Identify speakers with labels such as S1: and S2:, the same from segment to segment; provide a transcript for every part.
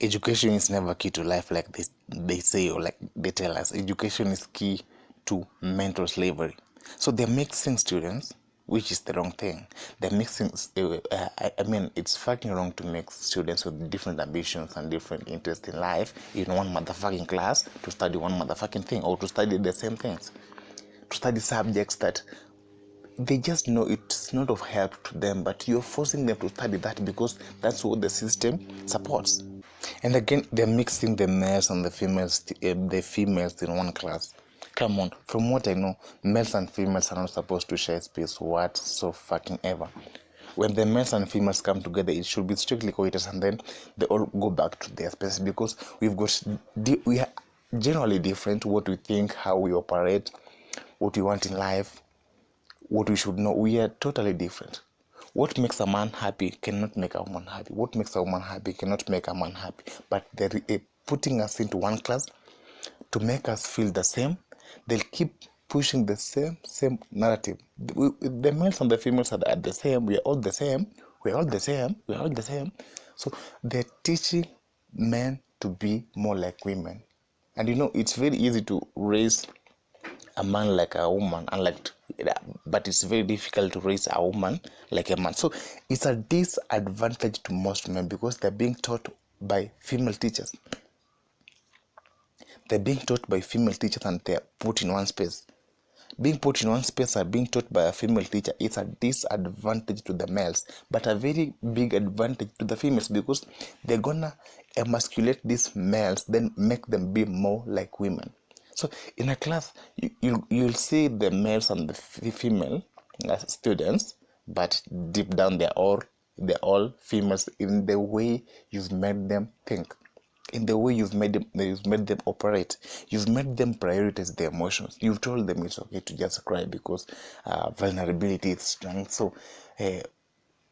S1: Education is never key to life, like they say, or like they tell us. Education is key to mental slavery. So they're mixing students, which is the wrong thing. They're mixing, I mean, it's fucking wrong to mix students with different ambitions and different interests in life in one motherfucking class to study one motherfucking thing, or to study the same things, to study subjects that they just know it's not of help to them, but you're forcing them to study that because that's what the system supports. And again, they're mixing the males and the females in one class. Come on, from what I know, males and females are not supposed to share space so fucking ever. When the males and females come together, it should be strictly coitus, and then they all go back to their space, because we are generally different. What we think, how we operate, what we want in life, what we should know, we are totally different. What makes a man happy cannot make a woman happy. What makes a woman happy cannot make a man happy. But they're putting us into one class to make us feel the same. They'll keep pushing the same narrative. The males and the females are the same. We are all the same. We are all the same. We are all the same. So they're teaching men to be more like women. And it's very easy to raise a man like a woman, but it's very difficult to raise a woman like a man. So it's a disadvantage to most men, because they're being taught by female teachers. They're being taught by female teachers, and they're put in one space. Being put in one space and being taught by a female teacher is a disadvantage to the males, but a very big advantage to the females, because they're gonna emasculate these males, then make them be more like women. So in a class, you'll see the males and the female students, but deep down they're all females in the way you've made them think, in the way you've made them operate. You've made them prioritize their emotions. You've told them it's okay to just cry because vulnerability is strength. So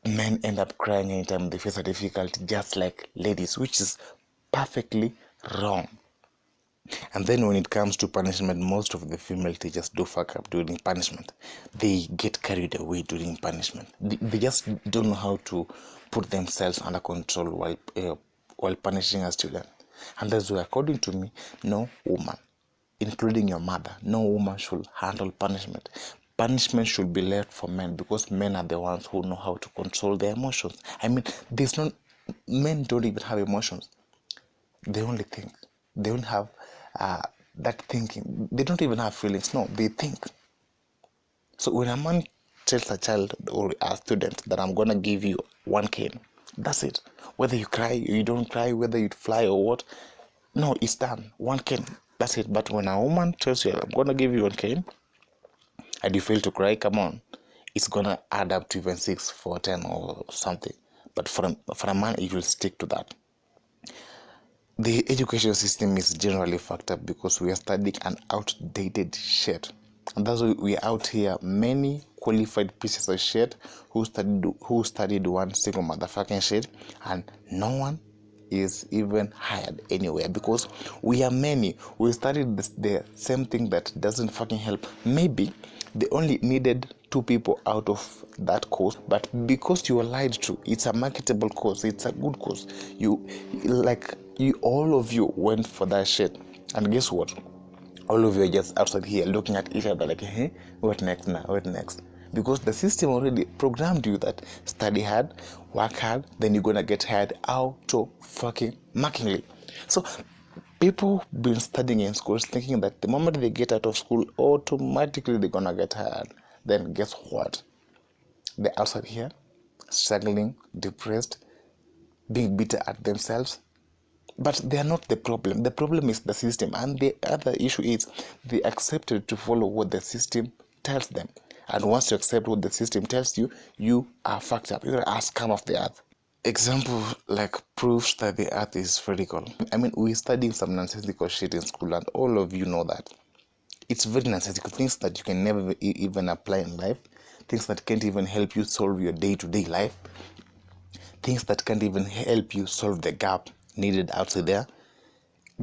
S1: men end up crying anytime they face a difficulty, just like ladies, which is perfectly wrong. And then when it comes to punishment, most of the female teachers do fuck up during punishment. They get carried away during punishment. They just don't know how to put themselves under control while punishing a student. And that's why, according to me, no woman, including your mother, no woman should handle punishment. Punishment should be left for men, because men are the ones who know how to control their emotions. I mean, men don't even have emotions. They only think. They don't have that thinking. They don't even have feelings. No, they think. So when a man tells a child or a student that I'm gonna give you one cane, that's it. Whether you cry, you don't cry, whether you fly or what, no, it's done. One cane, that's it. But when a woman tells you, I'm gonna give you one cane, and you fail to cry, come on, it's gonna add up to even 6 for 10 or something. But for a man, it will stick to that. The education system is generally fucked up, because we are studying an outdated shit. And that's why we are out here, many qualified pieces of shit who studied one single motherfucking shit, and no one is even hired anywhere, because we are many. We studied the same thing that doesn't fucking help. Maybe they only needed 2 people out of that course, but because you were lied to, it's a marketable course, it's a good course. All of you went for that shit, and guess what? All of you are just outside here looking at each other like, hey, what next now? What next? Because the system already programmed you that study hard, work hard, then you're gonna get hired auto-fucking-markingly. So people been studying in schools thinking that the moment they get out of school, automatically they're gonna get hired. Then guess what? They're outside here, struggling, depressed, being bitter at themselves. But they are not the problem. The problem is the system. And the other issue is they accepted to follow what the system tells them. And once you accept what the system tells you, you are fucked up. You're a scum of the earth. Example like proves that the earth is spherical. I mean, we're studying some nonsensical shit in school, and all of you know that. It's very nonsensical. Things that you can never even apply in life. Things that can't even help you solve your day-to-day life. Things that can't even help you solve the gap needed outside there.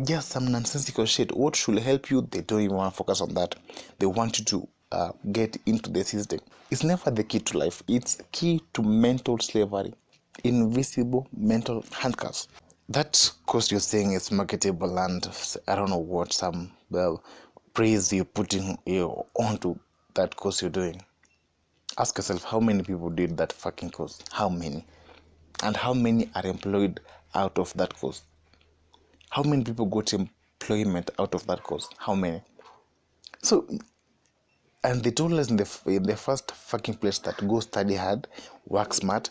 S1: Just some nonsensical shit. What should help you? They don't even want to focus on that. They want you to get into the system. It's never the key to life. It's key to mental slavery, invisible mental handcuffs. that course you're saying is marketable, and I don't know what some praise you're putting onto that course you're doing. Ask yourself, how many people did that fucking course? How many? And how many are employed out of that course? How many people got employment out of that course? How many? So, and they told us in the first fucking place that go study hard, work smart,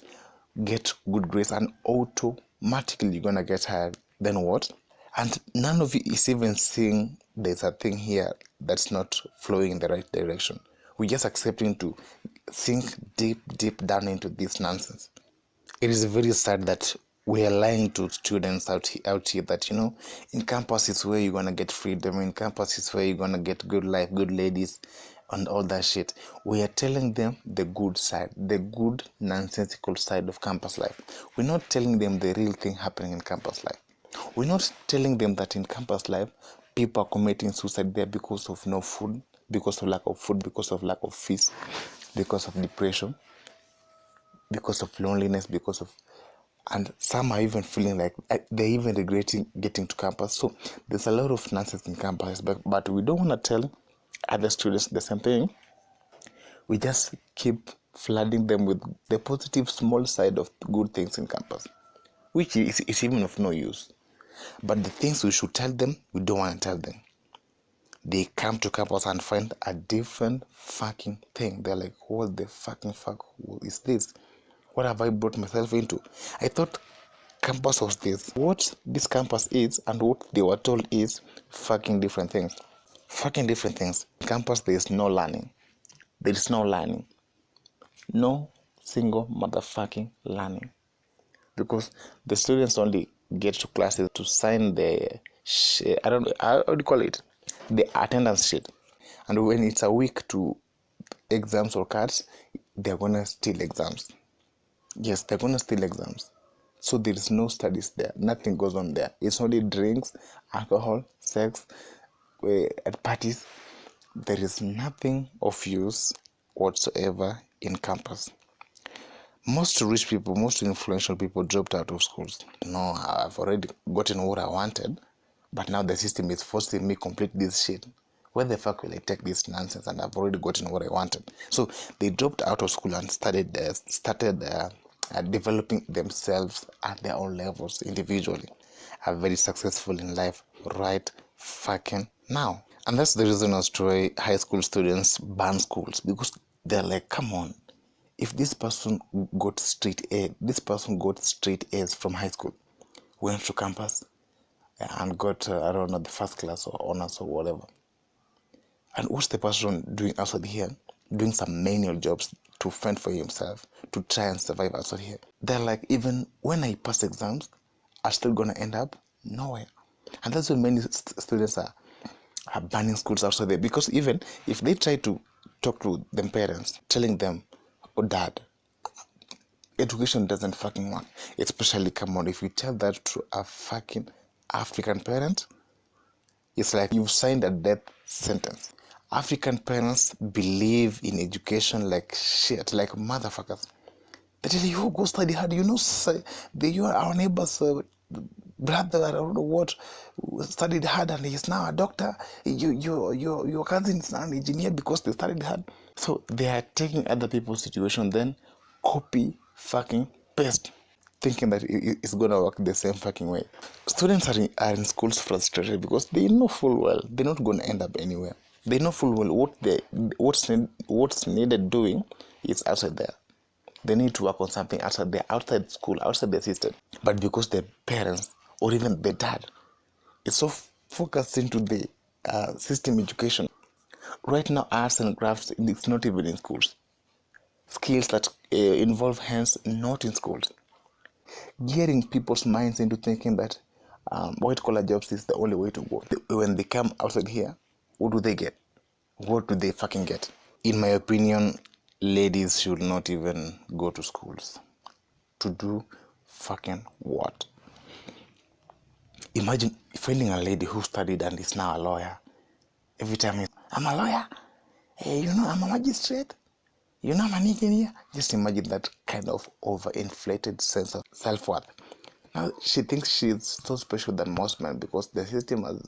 S1: get good grades, and automatically you're gonna get hired. Then what? And none of you is even seeing there's a thing here that's not flowing in the right direction. We're just accepting to sink deep down into this nonsense. It is very sad that we are lying to students out here that, in campus is where you're going to get freedom, in campus is where you're going to get good life, good ladies, and all that shit. We are telling them the good side, the good nonsensical side of campus life. We're not telling them the real thing happening in campus life. We're not telling them that in campus life, people are committing suicide there because of no food, because of lack of food, because of lack of fees, because of depression, because of loneliness, and some are even feeling like they're even regretting getting to campus. So there's a lot of nonsense in campus, but we don't want to tell other students the same thing. We just keep flooding them with the positive small side of good things in campus, which is even of no use. But the things we should tell them, we don't want to tell them. They come to campus and find a different fucking thing. They're like, what the fucking fuck is this? What have I brought myself into? I thought campus was this. What this campus is and what they were told is fucking different things. Fucking different things. Campus, there is no learning. There is no learning. No single motherfucking learning. Because the students only get to classes to sign the I don't know, how do you call it? The attendance sheet. And when it's a week to exams or cards, they're gonna steal exams. Yes, they're gonna steal exams. So there is no studies there. Nothing goes on there. It's only drinks, alcohol, sex, at parties. There is nothing of use whatsoever in campus. Most rich people, most influential people dropped out of schools. No, I've already gotten what I wanted, but now the system is forcing me to complete this shit. Where the fuck will I take this nonsense? And I've already gotten what I wanted. So they dropped out of school and started developing themselves at their own levels individually. Are very successful in life right fucking now. And that's the reason Australia high school students ban schools, because they're like, come on, if this person got straight A, this person got straight A's from high school, went to campus and got, I don't know, the first class or honors or whatever. And what's the person doing outside here? Doing some manual jobs to fend for himself, to try and survive outside here. They're like, even when I pass exams, I'm still going to end up nowhere. And that's why many students are banning schools outside there. Because even if they try to talk to them parents, telling them, oh, dad, education doesn't fucking work. Especially, come on, if you tell that to a fucking African parent, it's like you've signed a death sentence. African parents believe in education like shit, like motherfuckers. They tell you, go study hard. You are our neighbor's brother, I don't know what, studied hard and he's now a doctor. Your cousin is now an engineer because they studied hard. So they are taking other people's situation, then copy, fucking paste, thinking that it's going to work the same fucking way. Students are in schools frustrated because they know full well they're not going to end up anywhere. They know full well what's needed doing is outside there. They need to work on something outside there, outside school, outside the system. But because the parents or even the dad is so focused into the system education, right now arts and crafts, it's not even in schools. Skills that involve hands, not in schools. Gearing people's minds into thinking that white collar jobs is the only way to go. When they come outside here, what do they get? What do they fucking get? In my opinion, ladies should not even go to schools. To do fucking what? Imagine finding a lady who studied and is now a lawyer. Every time I'm a lawyer, hey, I'm a magistrate, I'm an engineer. Just imagine that kind of overinflated sense of self-worth. Now she thinks she's so special than most men because the system has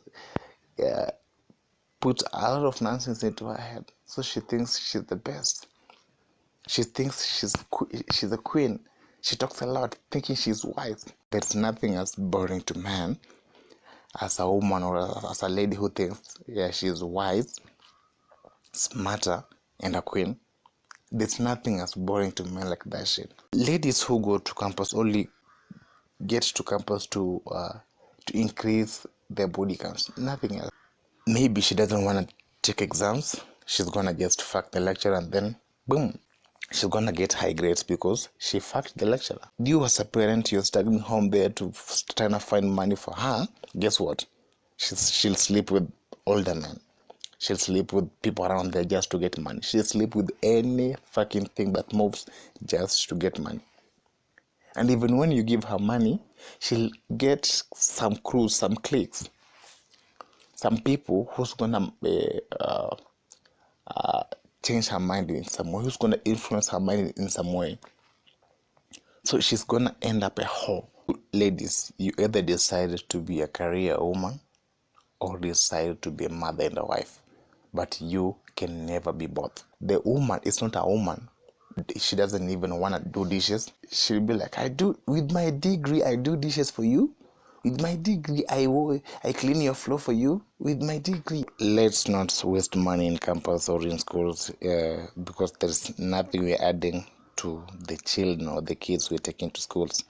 S1: put a lot of nonsense into her head. So she thinks she's the best. She thinks she's a queen. She talks a lot, thinking she's wise. There's nothing as boring to man as a woman or as a lady who thinks, yeah, she's wise, smarter, and a queen. There's nothing as boring to men like that shit. Ladies who go to campus only get to campus to increase their body counts, nothing else. Maybe she doesn't want to take exams. She's gonna just fuck the lecturer and then boom, she's gonna get high grades because she fucked the lecturer. You as a parent, you're studying home there to trying to find money for her. Guess what? She'll sleep with older men. She'll sleep with people around there just to get money. She'll sleep with any fucking thing that moves just to get money. And even when you give her money, she'll get some crews, some cliques, some people who's gonna change her mind in some way, who's gonna influence her mind in some way. So she's gonna end up a whore. Ladies, you either decide to be a career woman or decide to be a mother and a wife. But you can never be both. The woman is not a woman. She doesn't even want to do dishes. She'll be like, I do, with my degree, I do dishes for you. With my degree, I clean your floor for you. With my degree. Let's not waste money in campus or in schools because there's nothing we're adding to the children or the kids we're taking to schools.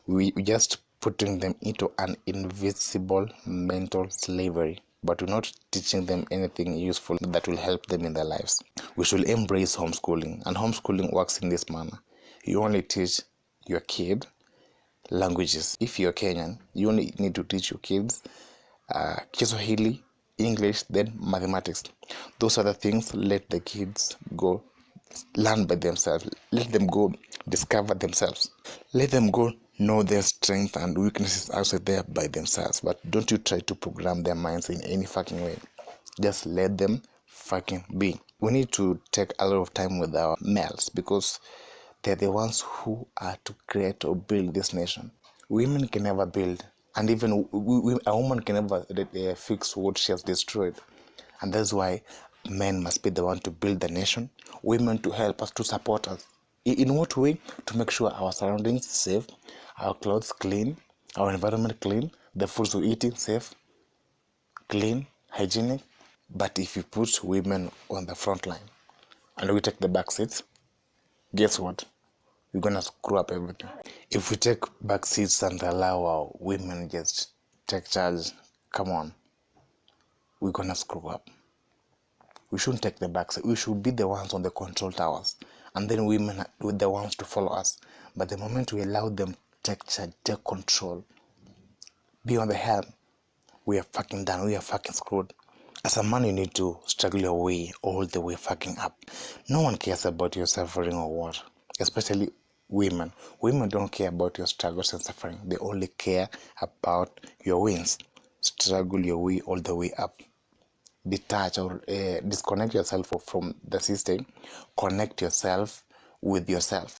S1: We just putting them into an invisible mental slavery, but we're not teaching them anything useful that will help them in their lives. We should embrace homeschooling, and homeschooling works in this manner. You only teach your kid languages. If you're Kenyan, you only need to teach your kids Kiswahili, English, then mathematics. Those are the things. Let the kids go learn by themselves. Let them go discover themselves. Let them go know their strengths and weaknesses outside there by themselves. But don't you try to program their minds in any fucking way. Just let them fucking be. We need to take a lot of time with our males because they're the ones who are to create or build this nation. Women can never build, and even a woman can never fix what she has destroyed. And that's why men must be the one to build the nation, women to help us, to support us. In what way? To make sure our surroundings safe, our clothes clean, our environment clean, the foods we eating safe, clean, hygienic. But if you put women on the front line and we take the back seats, guess what? We're gonna screw up everything. If we take back seats and allow our women just take charge, come on, we're gonna screw up. We shouldn't take the back seat. We should be the ones on the control towers, and then women are the ones to follow us. But the moment we allow them take charge, take control, be on the helm, we are fucking done. We are fucking screwed. As a man, you need to struggle your way all the way fucking up. No one cares about your suffering or what, especially women. Women don't care about your struggles and suffering. They only care about your wins. Struggle your way all the way up. Detach or disconnect yourself from the system. Connect yourself with yourself.